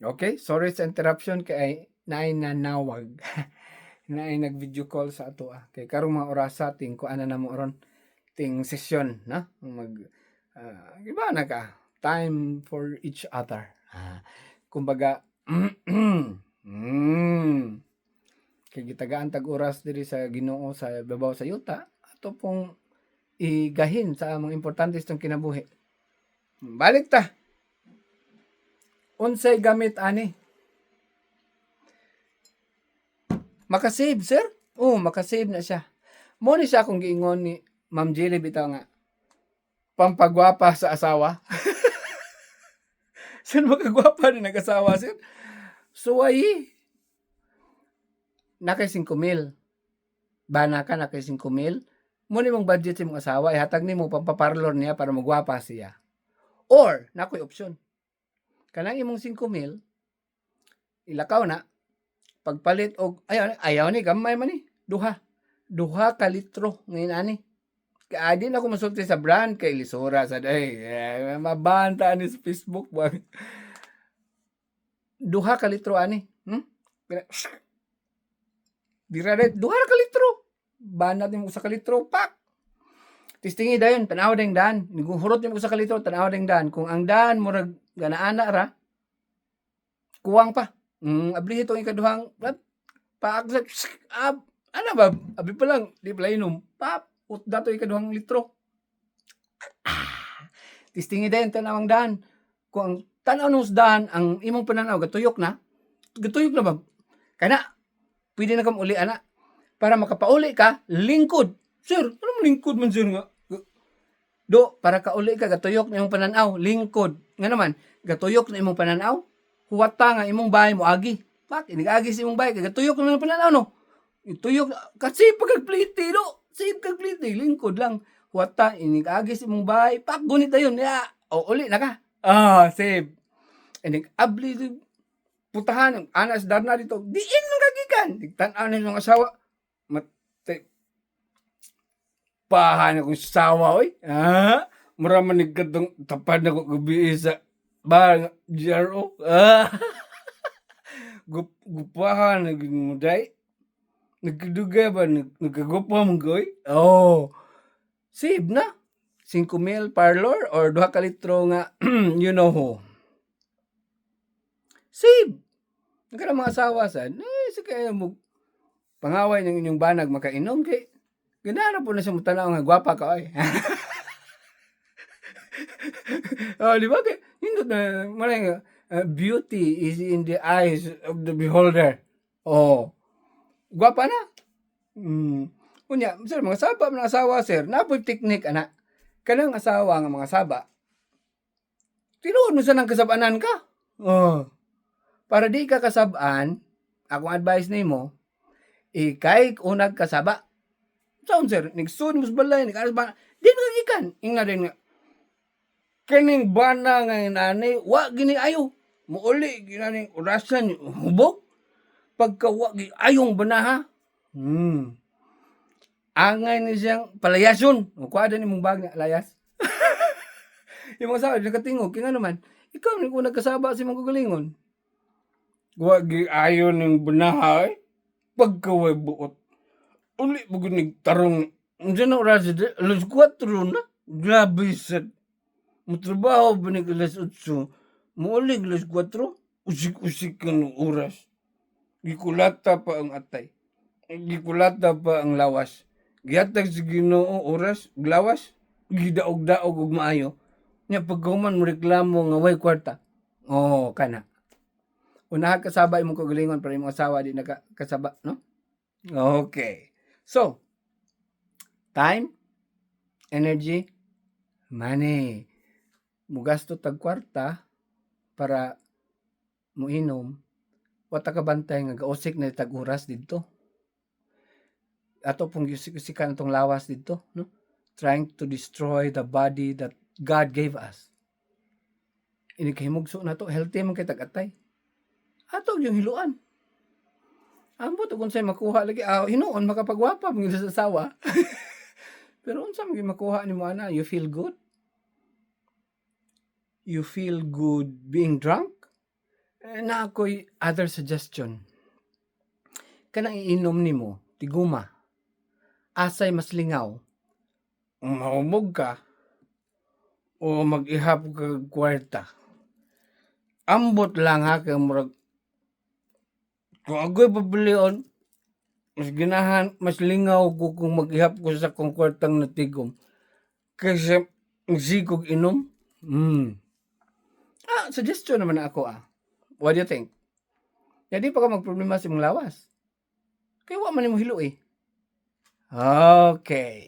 Okay, sorry sa interruption kay naay nanawag. Naay nag-video call sa ato kay karong mga orasa ting kuan na namo ron ting sesyon na mag iba na ka time for each other. Kumbaga kay gitagaan tag oras diri sa Ginoo sa babaw sa yuta ato pong igahin sa mga importante sa kinabuhi. Balik ta. Unsay gamit ani? Makasave, sir? Oo, makasave na siya. Mo ni siya akong giingon ni Ma'am Jilly bitaw nga pampagwapa sa asawa. Saan makagwapa ni nag-asawa, sir? Suwayi. Nakay 5,000. Bana ka nakay 5,000. Mo ni mong budget sa imong asawa, ihatag nimo pampaparlor niya para magwapa siya. Or, nakoy option. Kanang imong 5,000, ilakaw na, pagpalit og ayaw ni gamay man ni duha ka litro ngayon ani di na ako masulti sa brand kay lisura sa day mabanta ni sa Facebook duha ka litro ani dira duha ka litro banat ni usa ka litro pak tistingi dayon tanaw ding dan niguhurot ni usa ka litro tanaw ding dan kung ang dan murag ganaana ra kuwang pa abli itong ikaduhang paagsak ano ba abi pa lang di pala inom pap ut dato ikaduhang litro tistingi dayon tanawang dan kung ang tanaw ng usdahan ang imong pananaw gatuyok na ba kana pwede na kam uli ana para makapauli ka lingkod sir ano lingkod man sir nga do para kauli ka gatuyok na imong pananaw lingkod nga naman gatuyok na imong pananaw huwata nga imong bahay mo agi bak inigagi sa imong bahay kay gatuyok na imong pananaw no ituyok kasi pagagpliti no save kag pliti lingkod lang huwata inigagi sa imong bahay pak gunit dayon ya o uli na ka save inig abli putahan anas darna dito diin man kagikan tigtan-aw ni mga asawa mate pahan akong sawa oy mura man ni kadtong tapad na ko gabi sa ba GRO gupahan nagmuday nagduga ba nagkagupa mong goy save na 5,000 parlor or 2 ka litro nga you know who save nagkara mga asawa sad sa kaya mo pangaway ng inyong banag makainom kay ganana po na siya mutanaw nga gwapa ka oy di ba kay hindot na maray beauty is in the eyes of the beholder gwapa na unya sir mga saba mga asawa sir napoy teknik ana kanang asawa nga mga saba tinuod mo sa nang kasabanan ka para di ka kasabaan akong advice nimo ikay unag kasaba sound sir nigsun mo sa balay nagaras ba di magikan ingna din nga kaning bana nga inani wa gini ayo muuli ginaning orasan hubog pagka wa gi ayong banaha angay ni siyang palayason kuada ni mong bag nga layas yung mga sabi nakatingog kinga naman ikaw ni unag kasaba si mong kagalingon wa gi ayon ning banaha pagkaway buot uli mo tarong unsa na oras alas 4 na grabe sad mo trabaho ba ni alas 8 mo uli alas 4 usik-usik ka ng oras gikulata pa ang atay gikulata pa ang lawas gihatag sa Ginoo oras glawas gidaog-daog og maayo nya paghuman mo reklamo nga way kwarta kana unahan kasaba imong kagalingon para imong asawa di nakasaba no okay so time energy money mugasto tag kwarta para moinom wata ka bantay nga gausik na tag oras didto ato pong gisikan itong lawas dito no trying to destroy the body that God gave us ini kahimugso na to healthy man kay tag-atay ato yung hiluan ambot kung say makuha lagi hinuon makapagwapa pag sa asawa pero unsa man makuha nimo ana you feel good being drunk Na ako'y other suggestion. Kanang iinom nimo, tiguma. Asay mas lingaw. Mahumog ka o mag-ihap ka og kwarta. Ambot lang ha kay murag kung ako'y papilion, mas lingaw ko kung mag-ihap ko sa akong kwartang natigom kaysa magsikog inom. Suggestion naman na ako What do you think? Kaya di pa ka magproblema sa imong lawas. Kaya wa man nimo hilo eh. Okay.